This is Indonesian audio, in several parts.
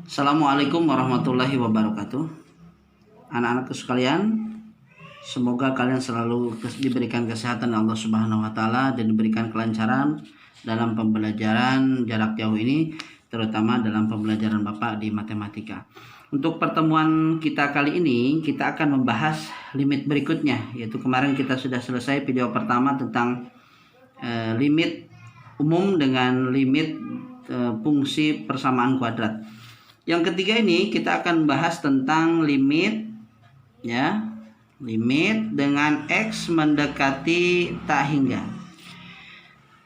Assalamualaikum warahmatullahi wabarakatuh. Anak-anakku sekalian, semoga kalian selalu diberikan kesehatan Allah Subhanahu wa taala dan diberikan kelancaran dalam pembelajaran jarak jauh ini, terutama dalam pembelajaran Bapak di matematika. Untuk pertemuan kita kali ini, kita akan membahas limit berikutnya, yaitu kemarin kita sudah selesai video pertama tentang limit umum dengan limit fungsi persamaan kuadrat. Yang ketiga ini kita akan bahas tentang limit, ya, limit dengan X mendekati tak hingga.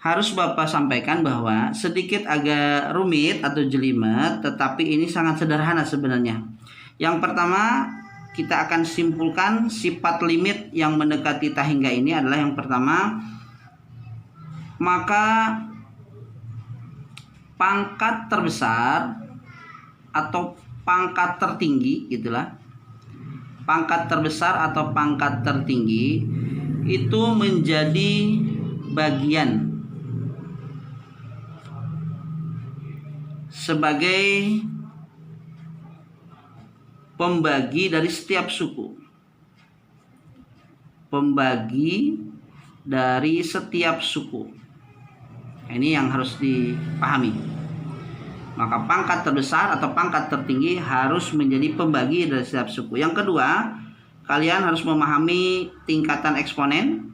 Harus Bapak sampaikan bahwa sedikit agak rumit atau jelimet, tetapi ini sangat sederhana sebenarnya. Yang pertama, kita akan simpulkan sifat limit yang mendekati tak hingga ini adalah yang pertama, maka pangkat terbesar atau pangkat tertinggi, gitulah, pangkat terbesar atau pangkat tertinggi itu menjadi bagian sebagai pembagi dari setiap suku, pembagi dari setiap suku. Ini yang harus dipahami. Maka pangkat terbesar atau pangkat tertinggi harus menjadi pembagi dari setiap suku. Yang kedua, kalian harus memahami tingkatan eksponen.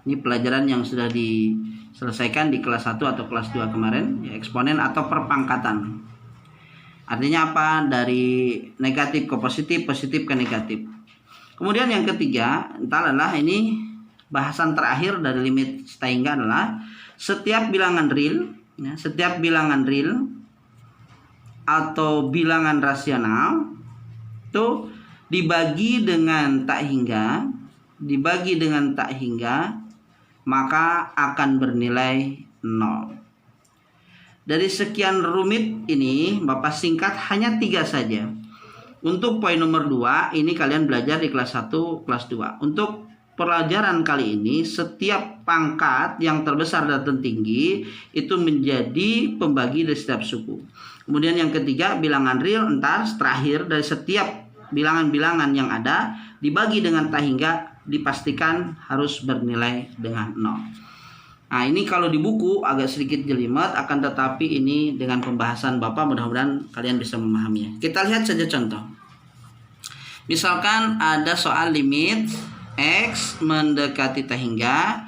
Ini pelajaran yang sudah diselesaikan di kelas 1 atau kelas 2 kemarin, ya, eksponen atau perpangkatan. Artinya apa? Dari negatif ke positif, positif ke negatif. Kemudian yang ketiga, adalah ini bahasan terakhir dari limit tak hingga adalah setiap bilangan real, ya, setiap bilangan real atau bilangan rasional itu dibagi dengan tak hingga, maka akan bernilai 0. Dari sekian rumit ini Bapak singkat hanya 3 saja. Untuk poin nomor 2 ini kalian belajar di kelas 1, kelas 2. Untuk pelajaran kali ini, setiap pangkat yang terbesar dan tertinggi itu menjadi pembagi dari setiap suku. Kemudian yang ketiga, bilangan real terakhir dari setiap bilangan-bilangan yang ada dibagi dengan tak hingga dipastikan harus bernilai dengan 0. Nah, ini kalau di buku agak sedikit jelimet, akan tetapi ini dengan pembahasan Bapak mudah-mudahan kalian bisa memahaminya. Kita lihat saja contoh. Misalkan ada soal limit X mendekati tak hingga,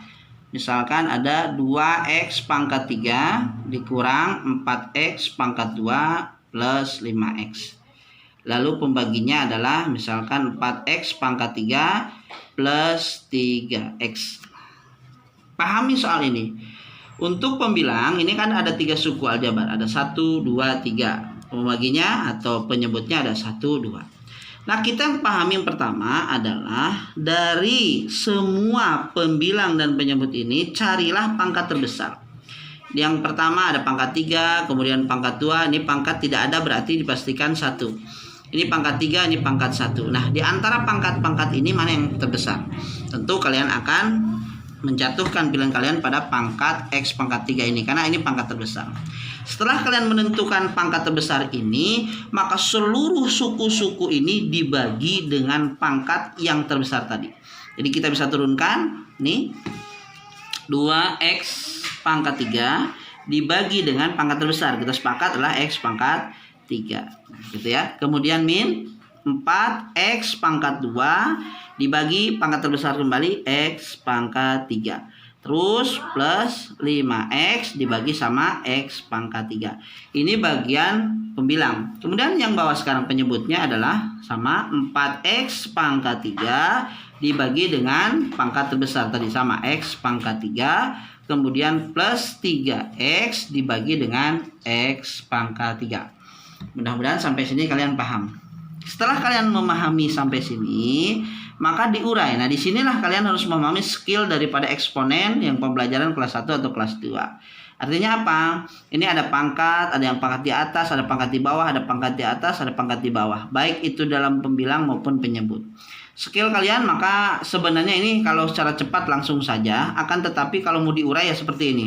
misalkan ada 2X pangkat 3 dikurang 4X pangkat 2 plus 5X. Lalu pembaginya adalah misalkan 4X pangkat 3 plus 3X. Pahami soal ini. Untuk pembilang ini kan ada 3 suku aljabar, ada 1, 2, 3. Pembaginya atau penyebutnya ada 1, 2. Nah, kita yang pahami yang pertama adalah dari semua pembilang dan penyebut ini carilah pangkat terbesar. Yang pertama ada pangkat 3, kemudian pangkat 2, ini pangkat tidak ada berarti dipastikan 1. Ini pangkat 3, ini pangkat 1. Nah, di antara pangkat-pangkat ini mana yang terbesar? Tentu kalian akan menjatuhkan pilihan kalian pada pangkat X pangkat 3 ini karena ini pangkat terbesar. Setelah kalian menentukan pangkat terbesar ini, maka seluruh suku-suku ini dibagi dengan pangkat yang terbesar tadi. Jadi kita bisa turunkan nih 2X pangkat 3 dibagi dengan pangkat terbesar. Kita sepakat adalah X pangkat 3. Gitu ya. Kemudian min 4X pangkat 2 dibagi pangkat terbesar kembali X pangkat 3. Terus plus 5X dibagi sama X pangkat 3. Ini bagian pembilang. Kemudian yang bawah sekarang penyebutnya adalah sama 4X pangkat 3 dibagi dengan pangkat terbesar tadi sama X pangkat 3. Kemudian plus 3X dibagi dengan X pangkat 3. Mudah-mudahan sampai sini kalian paham. Setelah kalian memahami sampai sini, maka diurai. Nah, disinilah kalian harus memahami skill daripada eksponen yang pembelajaran kelas 1 atau kelas 2. Artinya apa? Ini ada pangkat, ada yang pangkat di atas, ada pangkat di bawah, ada pangkat di atas, ada pangkat di bawah. Baik itu dalam pembilang maupun penyebut. Skill kalian maka sebenarnya ini kalau secara cepat langsung saja, akan tetapi kalau mau diurai ya seperti ini.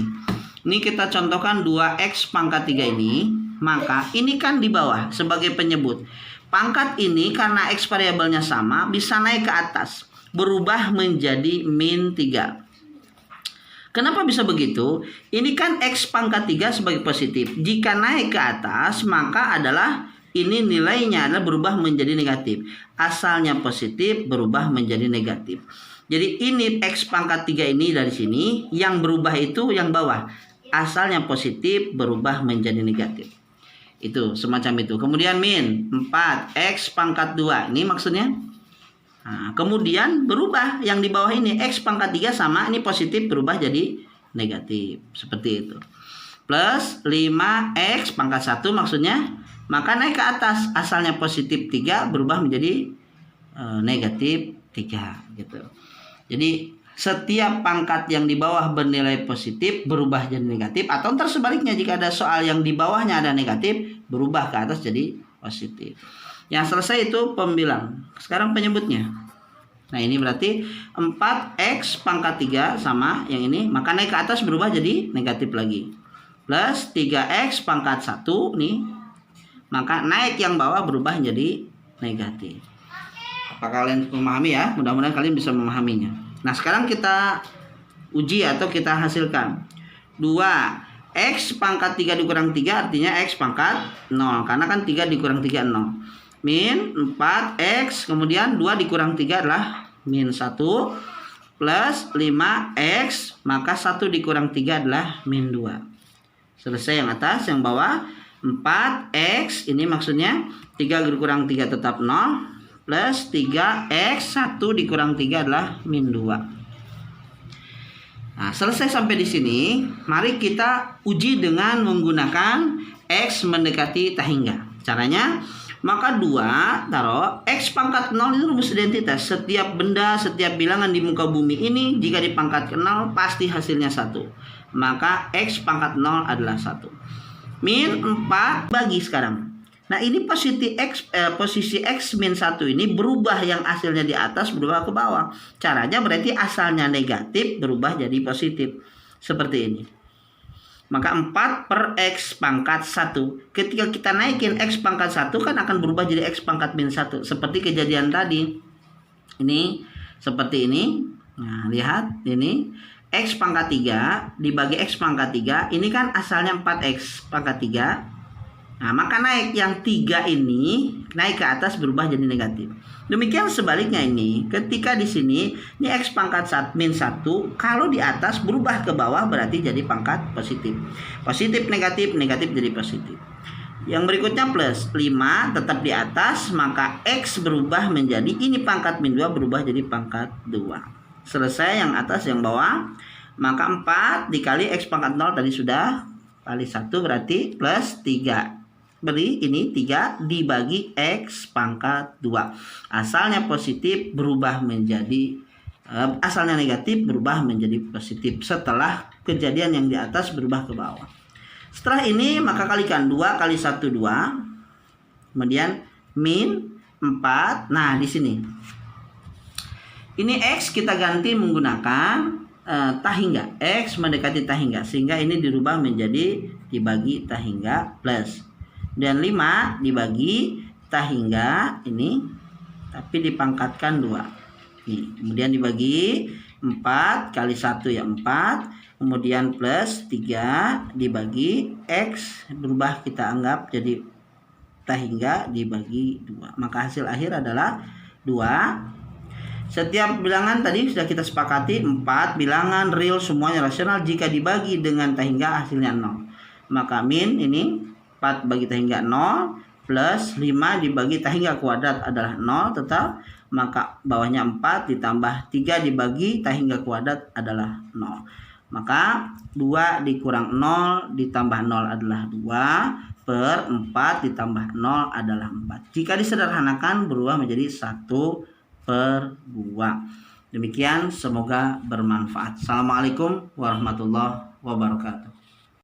Ini kita contohkan 2X pangkat 3 ini. maka ini kan di bawah sebagai penyebut. Pangkat ini karena X variabelnya sama bisa naik ke atas, berubah menjadi min 3. Kenapa bisa begitu? Ini kan X pangkat 3 sebagai positif. Jika naik ke atas maka adalah ini nilainya adalah berubah menjadi negatif. Asalnya positif berubah menjadi negatif. Jadi ini X pangkat 3 ini dari sini, yang berubah itu yang bawah. Asalnya positif berubah menjadi negatif. Itu semacam itu. Kemudian min 4X pangkat 2. Ini maksudnya. Nah, kemudian berubah yang di bawah ini. X pangkat 3 sama ini positif berubah jadi negatif. Seperti itu. Plus 5X pangkat 1 maksudnya. Maka naik ke atas. Asalnya positif 3 berubah menjadi negatif 3. Gitu. Jadi setiap pangkat yang di bawah bernilai positif berubah jadi negatif, atau ntar sebaliknya jika ada soal yang di bawahnya ada negatif berubah ke atas jadi positif. Yang selesai itu pembilang. Sekarang penyebutnya. Nah ini berarti 4X pangkat 3 sama yang ini, maka naik ke atas berubah jadi negatif lagi. Plus 3X pangkat 1 nih, maka naik yang bawah berubah menjadi negatif. Apa kalian memahami ya? Mudah-mudahan kalian bisa memahaminya. Nah sekarang kita uji atau kita hasilkan. 2X pangkat 3 dikurang 3 artinya X pangkat 0. Karena kan 3 dikurang 3 0. Min 4X kemudian 2 dikurang 3 adalah min 1. Plus 5X maka 1 dikurang 3 adalah min 2. Selesai yang atas. Yang bawah 4X ini maksudnya 3 dikurang 3 tetap 0. Plus 3X 1 dikurang 3 adalah min 2. Nah, selesai sampai di sini. Mari kita uji dengan menggunakan X mendekati tak hingga. Caranya, maka 2 taruh X pangkat 0 itu rumus identitas. Setiap benda, setiap bilangan di muka bumi ini jika dipangkat ke 0 pasti hasilnya 1. Maka X pangkat 0 adalah 1. Min 4 bagi sekarang. Nah ini posisi X min 1 ini berubah, yang hasilnya di atas berubah ke bawah. Caranya berarti asalnya negatif berubah jadi positif. Seperti ini. Maka 4 per X pangkat 1. Ketika kita naikin X pangkat 1 kan akan berubah jadi X pangkat min 1. Seperti kejadian tadi. Ini seperti ini. Nah lihat ini. X pangkat 3 dibagi X pangkat 3. Ini kan asalnya 4X pangkat 3. Nah, maka naik yang 3 ini naik ke atas berubah jadi negatif. Demikian sebaliknya ini, ketika di sini ini X pangkat min 1, kalau di atas berubah ke bawah berarti jadi pangkat positif. Positif negatif, negatif jadi positif. Yang berikutnya plus 5 tetap di atas, maka X berubah menjadi ini pangkat min 2 berubah jadi pangkat 2. Selesai yang atas yang bawah, maka 4 dikali X pangkat 0 tadi sudah kali 1 berarti plus 3. Beri ini 3 dibagi X pangkat 2. Asalnya positif berubah menjadi asalnya negatif berubah menjadi positif setelah kejadian yang di atas berubah ke bawah. Setelah ini maka kalikan 2 kali 1 2. Kemudian min 4. Nah, di sini. Ini X kita ganti menggunakan tak hingga. X mendekati tak hingga sehingga ini dirubah menjadi dibagi tak hingga plus. Dan 5 dibagi tak hingga ini tapi dipangkatkan 2. Nih, kemudian dibagi 4 kali 1 ya 4, kemudian plus 3 dibagi X berubah kita anggap jadi tak hingga dibagi 2. Maka hasil akhir adalah 2. Setiap bilangan tadi sudah kita sepakati 4 bilangan real semuanya rasional jika dibagi dengan tak hingga hasilnya 0. Maka min ini 4 bagi tak hingga 0 plus 5 dibagi tak hingga kuadrat adalah 0 tetap, maka bawahnya 4 ditambah 3 dibagi tak hingga kuadrat adalah 0. Maka 2 dikurang 0 ditambah 0 adalah 2 per 4 ditambah 0 adalah 4. Jika disederhanakan berubah menjadi 1 per 2. Demikian, semoga bermanfaat. Assalamualaikum warahmatullahi wabarakatuh.